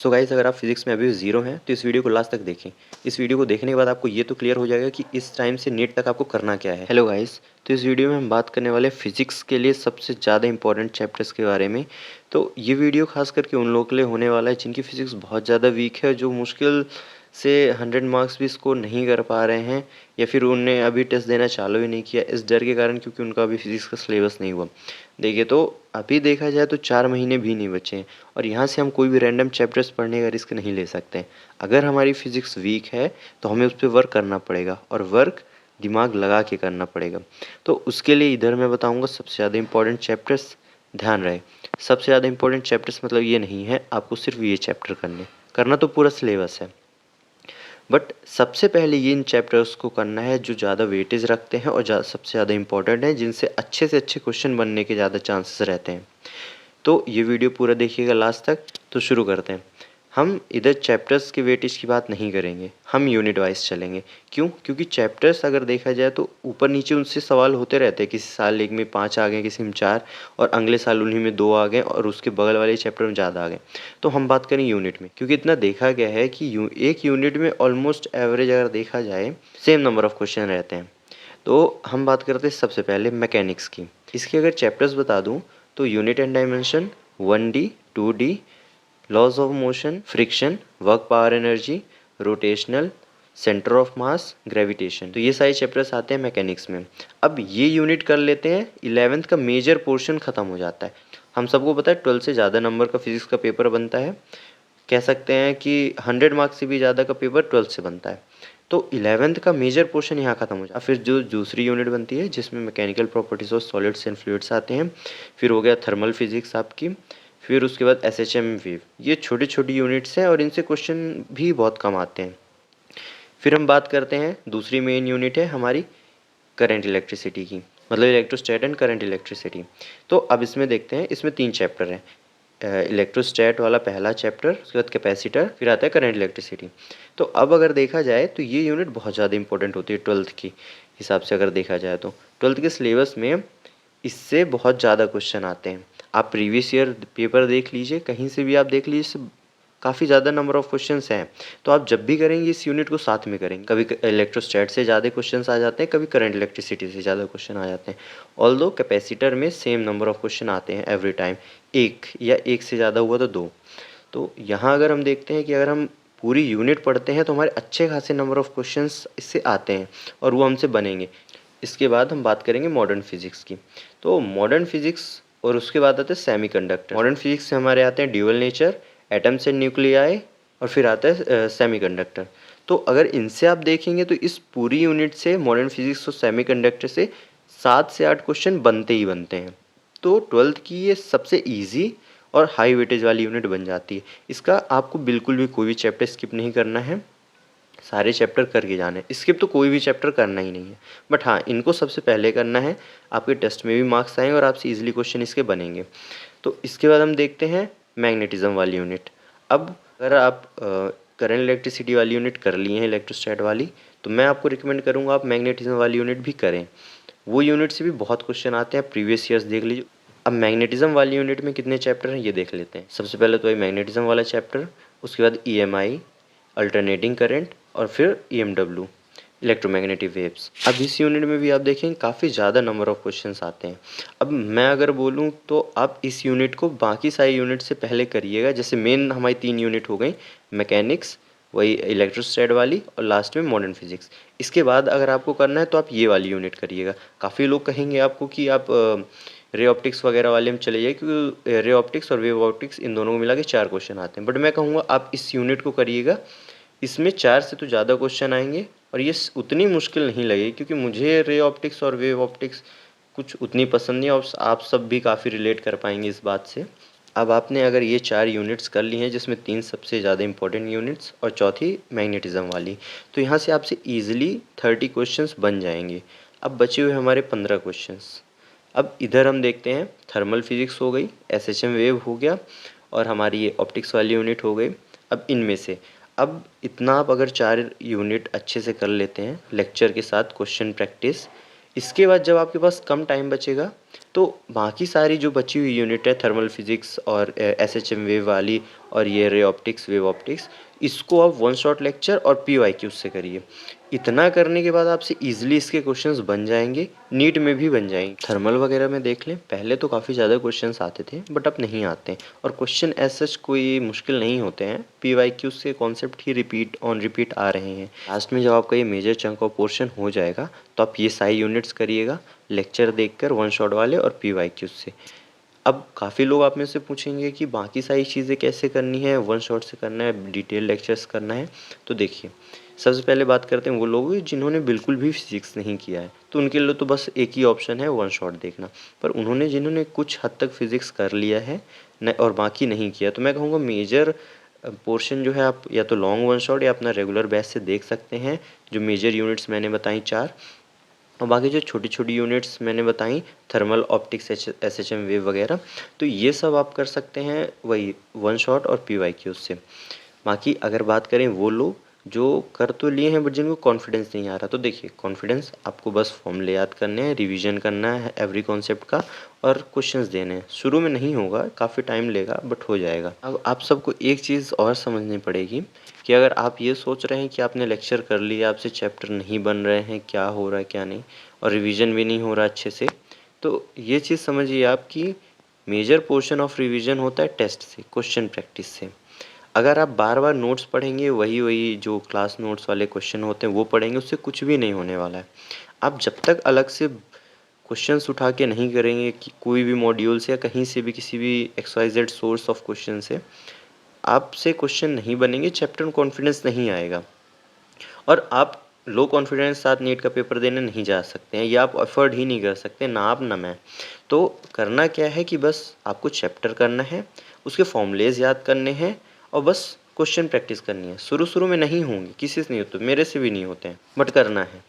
So guys, अगर आप physics में अभी ज़ीरो हैं तो इस वीडियो को लास्ट तक देखें। इस वीडियो को देखने के बाद आपको ये तो क्लियर हो जाएगा कि इस टाइम से नीट तक आपको करना क्या है। हेलो गाइस, तो इस वीडियो में हम बात करने वाले फिजिक्स के लिए सबसे ज़्यादा इंपॉर्टेंट चैप्टर्स के बारे में। तो ये वीडियो खास करके उन लोगों के लिए होने वाला है जिनकी फिजिक्स बहुत ज़्यादा वीक है, जो मुश्किल से 100 मार्क्स भी स्कोर नहीं कर पा रहे हैं, या फिर उन्हें अभी टेस्ट देना चालू ही नहीं किया इस डर के कारण, क्योंकि उनका अभी फिजिक्स का सिलेबस नहीं हुआ। देखिए, तो अभी देखा जाए तो 4 महीने भी नहीं बचे हैं और यहाँ से हम कोई भी रैंडम चैप्टर्स पढ़ने का रिस्क नहीं ले सकते। अगर हमारी फिजिक्स वीक है तो हमें उस पर वर्क करना पड़ेगा, और वर्क दिमाग लगा के करना पड़ेगा। तो उसके लिए इधर मैं बताऊँगा सबसे ज़्यादा इंपॉर्टेंट चैप्टर्स। ध्यान रहे, सबसे ज़्यादा इंपॉर्टेंट चैप्टर्स मतलब ये नहीं है आपको सिर्फ ये चैप्टर करना तो पूरा सिलेबस है, बट सबसे पहले ये इन चैप्टर्स को करना है जो ज़्यादा वेटेज रखते हैं और सबसे ज़्यादा इंपॉर्टेंट हैं, जिनसे अच्छे से अच्छे क्वेश्चन बनने के ज़्यादा चांसेस रहते हैं। तो ये वीडियो पूरा देखिएगा लास्ट तक। तो शुरू करते हैं। हम इधर चैप्टर्स के वेटेज की बात नहीं करेंगे, हम यूनिट वाइज चलेंगे। क्यों? क्योंकि चैप्टर्स अगर देखा जाए तो ऊपर नीचे उनसे सवाल होते रहते हैं। किसी साल एक में 5 आ गए, किसी में 4, और अगले साल उन्हीं में 2 आ गए, और उसके बगल वाले चैप्टर में ज़्यादा आ गए। तो हम बात करें यूनिट में, क्योंकि इतना देखा गया है कि एक यूनिट में ऑलमोस्ट एवरेज अगर देखा जाए सेम नंबर ऑफ क्वेश्चन रहते हैं। तो हम बात करते हैं सबसे पहले मैकेनिक्स की। इसके अगर चैप्टर्स बता दूं तो unit and dimension, 1D, 2D, laws of motion, friction, work power energy, rotational, centre of mass, gravitation. तो ये सारे चैप्टर्स आते हैं मैकेनिक्स में। अब ये यूनिट कर लेते हैं, 11th का मेजर पोर्शन ख़त्म हो जाता है। हम सबको पता है 12 से ज़्यादा नंबर का फिजिक्स का पेपर बनता है। कह सकते हैं कि 100 मार्क्स से भी ज़्यादा का पेपर 12 से बनता है। तो 11th का मेजर पोर्शन यहाँ खत्म हो जाता है। फिर जो दूसरी यूनिट बनती है जिसमें mechanical properties of solids and fluids आते हैं, फिर हो गया थर्मल फिजिक्स आपकी, फिर उसके बाद SHM वेव। ये छोटी छोटी यूनिट्स हैं और इनसे क्वेश्चन भी बहुत कम आते हैं। फिर हम बात करते हैं, दूसरी मेन यूनिट है हमारी करंट इलेक्ट्रिसिटी की, मतलब इलेक्ट्रोस्टैट एंड करंट इलेक्ट्रिसिटी। तो अब इसमें देखते हैं, इसमें 3 चैप्टर हैं। इलेक्ट्रोस्टैट वाला पहला चैप्टर, उसके बाद कैपेसिटर, फिर आता है करंट इलेक्ट्रिसिटी। तो अब अगर देखा जाए तो ये यूनिट बहुत ज़्यादा इंपॉर्टेंट होती है 12th की हिसाब से। अगर देखा जाए तो 12th के सिलेबस में इससे बहुत ज़्यादा क्वेश्चन आते हैं। आप प्रीवियस ईयर पेपर देख लीजिए, कहीं से भी आप देख लीजिए, काफ़ी ज़्यादा नंबर ऑफ क्वेश्चंस हैं। तो आप जब भी करेंगे इस यूनिट को साथ में करेंगे। कभी इलेक्ट्रोस्टैट से ज़्यादा क्वेश्चंस आ जाते हैं, कभी करंट इलेक्ट्रिसिटी से ज़्यादा क्वेश्चन आ जाते हैं। ऑल्दो कैपेसिटर में सेम नंबर ऑफ क्वेश्चन आते हैं एवरी टाइम, एक या एक से ज़्यादा हुआ तो 2। तो यहाँ अगर हम देखते हैं कि अगर हम पूरी यूनिट पढ़ते हैं तो हमारे अच्छे खासे नंबर ऑफ क्वेश्चंस इससे आते हैं और वो हमसे बनेंगे। इसके बाद हम बात करेंगे मॉडर्न फिजिक्स की। तो मॉडर्न फिजिक्स और उसके बाद आते हैं सेमीकंडक्टर। मॉडर्न फिजिक्स से हमारे आते हैं dual nature, atoms and nuclei, और फिर आता है सेमीकंडक्टर। तो अगर इनसे आप देखेंगे तो इस पूरी यूनिट से, मॉडर्न फिजिक्स और सेमीकंडक्टर से 7 से 8 क्वेश्चन बनते ही बनते हैं। तो 12th की ये सबसे ईजी और हाई वेटेज वाली यूनिट बन जाती है। इसका आपको बिल्कुल भी कोई भी चैप्टर स्किप नहीं करना है, सारे चैप्टर करके जाने हैं। स्किप तो कोई भी चैप्टर करना ही नहीं है, बट हाँ, इनको सबसे पहले करना है। आपके टेस्ट में भी मार्क्स आएंगे और आपसे इजीली क्वेश्चन इसके बनेंगे। तो इसके बाद हम देखते हैं मैग्नेटिज्म वाली यूनिट। अब अगर आप करंट इलेक्ट्रिसिटी वाली यूनिट कर लिए हैं, इलेक्ट्रोस्टैट वाली, तो मैं आपको रिकमेंड करूँगा आप मैग्नेटिज्म वाली यूनिट भी करें। वो यूनिट से भी बहुत क्वेश्चन आते हैं, प्रीवियस ईयर्स देख लीजिए। अब मैग्नेटिज्म वाली यूनिट में कितने चैप्टर हैं ये देख लेते हैं। सबसे पहले तो ये मैग्नेटिज्म वाला चैप्टर, उसके बाद EMI, अल्टरनेटिंग करंट, और फिर EMW, इलेक्ट्रोमैग्नेटिक वेव्स। अब इस यूनिट में भी आप देखें काफ़ी ज़्यादा नंबर ऑफ क्वेश्चंस आते हैं। अब मैं अगर बोलूँ तो आप इस यूनिट को बाकी सारी यूनिट से पहले करिएगा। जैसे मेन हमारी 3 यूनिट हो गई, मैकेनिक्स, वही इलेक्ट्रोस्टैट वाली, और लास्ट में मॉडर्न फिजिक्स। इसके बाद अगर आपको करना है तो आप ये वाली यूनिट करिएगा। काफ़ी लोग कहेंगे आपको कि आप रे ऑप्टिक्स वगैरह वाले में चले जाइए, क्योंकि रे ऑप्टिक्स और वेव ऑप्टिक्स इन दोनों को मिला के 4 क्वेश्चन आते हैं। बट मैं कहूँगा आप इस यूनिट को करिएगा, इसमें 4 से तो ज़्यादा क्वेश्चन आएंगे और ये उतनी मुश्किल नहीं लगेगी, क्योंकि मुझे रे ऑप्टिक्स और वेव ऑप्टिक्स कुछ उतनी पसंद नहीं, और आप सब भी काफ़ी रिलेट कर पाएंगे इस बात से। अब आपने अगर ये 4 यूनिट्स कर ली हैं, जिसमें 3 सबसे ज़्यादा इंपॉर्टेंट यूनिट्स और चौथी मैग्नेटिज्म वाली, तो यहाँ से आपसे ईजिली 30 क्वेश्चंस बन जाएंगे। अब बचे हुए हमारे 15 क्वेश्चंस। अब इधर हम देखते हैं, थर्मल फिजिक्स हो गई, SHM वेव हो गया, और हमारी ये ऑप्टिक्स वाली यूनिट हो गई। अब इनमें से अब इतना आप अगर 4 यूनिट अच्छे से कर लेते हैं लेक्चर के साथ क्वेश्चन प्रैक्टिस, इसके बाद जब आपके पास कम टाइम बचेगा तो बाकी सारी जो बची हुई यूनिट है थर्मल फिजिक्स और एसएचएम वेव वाली और ये रे ऑप्टिक्स वेव ऑप्टिक्स, इसको आप वन शॉट लेक्चर और पीवाईक्यू से करिए। इतना करने के बाद आपसे इजीली इसके क्वेश्चंस बन जाएंगे, नीट में भी बन जाएंगे। थर्मल वगैरह में देख लें, पहले तो काफ़ी ज़्यादा क्वेश्चंस आते थे बट अब नहीं आते और क्वेश्चन एज सच कोई मुश्किल नहीं होते हैं। पीवाईक्यू से कॉन्सेप्ट ही रिपीट ऑन रिपीट आ रहे हैं। लास्ट में जब आपका ये मेजर चंक ऑफ पोर्शन हो जाएगा तो आप ये सारी यूनिट्स करिएगा लेक्चर देखकर वन शॉट वाले और पीवाईक्यू से। अब काफ़ी लोग आप में से पूछेंगे कि बाकी सारी चीज़ें कैसे करनी है, वन शॉट से करना है, डिटेल लेक्चर्स करना है। तो देखिए, सबसे पहले बात करते हैं वो लोग जिन्होंने बिल्कुल भी फिजिक्स नहीं किया है, तो उनके लिए तो बस एक ही ऑप्शन है वन शॉट देखना। पर जिन्होंने कुछ हद तक फिजिक्स कर लिया है न और बाकी नहीं किया, तो मैं कहूँगा मेजर पोर्शन जो है आप या तो लॉन्ग वन शॉट या अपना रेगुलर बैच से देख सकते हैं। जो मेजर यूनिट्स मैंने बताई 4 और बाकी जो छोटी छोटी यूनिट्स मैंने बताई थर्मल ऑप्टिक्स एसएचएम वेव वगैरह, तो ये सब आप कर सकते हैं वही वन शॉट और पीवाईक्यू से। बाकी अगर बात करें वो लोग जो कर तो लिए हैं बट जिनको कॉन्फिडेंस नहीं आ रहा, तो देखिए कॉन्फिडेंस आपको बस फॉर्मूले याद करने हैं, रिवीजन करना है एवरी कॉन्सेप्ट का और क्वेश्चंस देने हैं। शुरू में नहीं होगा, काफ़ी टाइम लेगा बट हो जाएगा। अब आप सबको एक चीज़ और समझनी पड़ेगी कि अगर आप ये सोच रहे हैं कि आपने लेक्चर कर लिया, आपसे चैप्टर नहीं बन रहे हैं, क्या हो रहा है क्या नहीं, और रिवीजन भी नहीं हो रहा अच्छे से, तो ये चीज़ समझिए आप कि मेजर पोर्शन ऑफ रिवीजन होता है टेस्ट से, क्वेश्चन प्रैक्टिस से। अगर आप बार बार नोट्स पढ़ेंगे, वही वही जो क्लास नोट्स वाले क्वेश्चन होते हैं वो पढ़ेंगे, उससे कुछ भी नहीं होने वाला है। आप जब तक अलग से क्वेश्चंस उठा के नहीं करेंगे कि कोई भी मॉड्यूल से या कहीं से भी किसी भी XYZ सोर्स ऑफ क्वेश्चन से आपसे क्वेश्चन नहीं बनेंगे, चैप्टर में कॉन्फिडेंस नहीं आएगा और आप लो कॉन्फिडेंस साथ नीट का पेपर देने नहीं जा सकते हैं, या आप अफोर्ड ही नहीं कर सकते, ना आप ना मैं। तो करना क्या है कि बस आपको चैप्टर करना है, उसके फॉर्मूलेज याद करने हैं और बस क्वेश्चन प्रैक्टिस करनी है। शुरू में नहीं होंगे, किसी से नहीं होते, मेरे से भी नहीं होते हैं, बट करना है।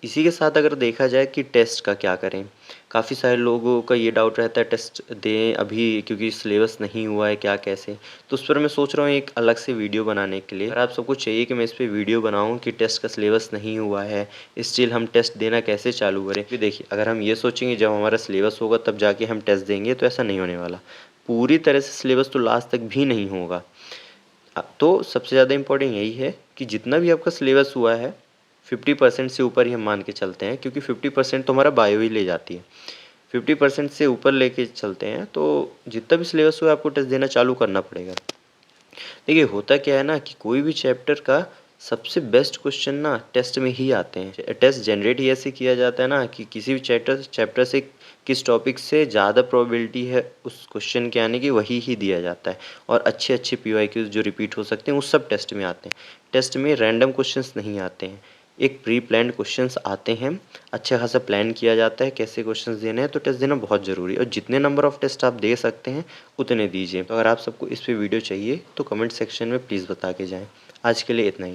इसी के साथ अगर देखा जाए कि टेस्ट का क्या करें, काफ़ी सारे लोगों का ये डाउट रहता है टेस्ट दें अभी क्योंकि सिलेबस नहीं हुआ है क्या कैसे, तो उस पर मैं सोच रहा हूँ एक अलग से वीडियो बनाने के लिए। अगर आप सबको चाहिए कि मैं इस पर वीडियो बनाऊँ कि टेस्ट का सिलेबस नहीं हुआ है, स्टिल हम टेस्ट देना कैसे चालू करें, क्योंकि देखिए अगर हम ये सोचेंगे जब हमारा सिलेबस होगा तब जाके हम टेस्ट देंगे, तो ऐसा नहीं होने वाला। पूरी तरह से सिलेबस तो लास्ट तक भी नहीं होगा। तो सबसे ज़्यादा इम्पोर्टेंट यही है कि जितना भी आपका सिलेबस हुआ है 50% से ऊपर ही हम मान के चलते हैं, क्योंकि 50% तो हमारा बायो ही ले जाती है। 50% से ऊपर लेके चलते हैं तो जितना भी सिलेबस हुआ आपको टेस्ट देना चालू करना पड़ेगा। देखिए होता क्या है ना कि कोई भी चैप्टर का सबसे बेस्ट क्वेश्चन ना टेस्ट में ही आते हैं। टेस्ट जनरेट ही ऐसे किया जाता है ना कि किसी भी चैप्टर से किस टॉपिक से ज़्यादा प्रोबेबिलिटी है उस क्वेश्चन के आने की, वही ही दिया जाता है। और अच्छे अच्छे पीवाईक्यूज जो रिपीट हो सकते हैं वो सब टेस्ट में आते हैं। टेस्ट में रैंडम क्वेश्चंस नहीं आते हैं, एक प्री प्लान्ड क्वेश्चंस आते हैं, अच्छा खासा प्लान किया जाता है कैसे क्वेश्चंस देने हैं। तो टेस्ट देना बहुत ज़रूरी है और जितने नंबर ऑफ टेस्ट आप दे सकते हैं उतने दीजिए। तो अगर आप सबको इस पे वीडियो चाहिए तो कमेंट सेक्शन में प्लीज़ बता के जाएँ। आज के लिए इतना ही।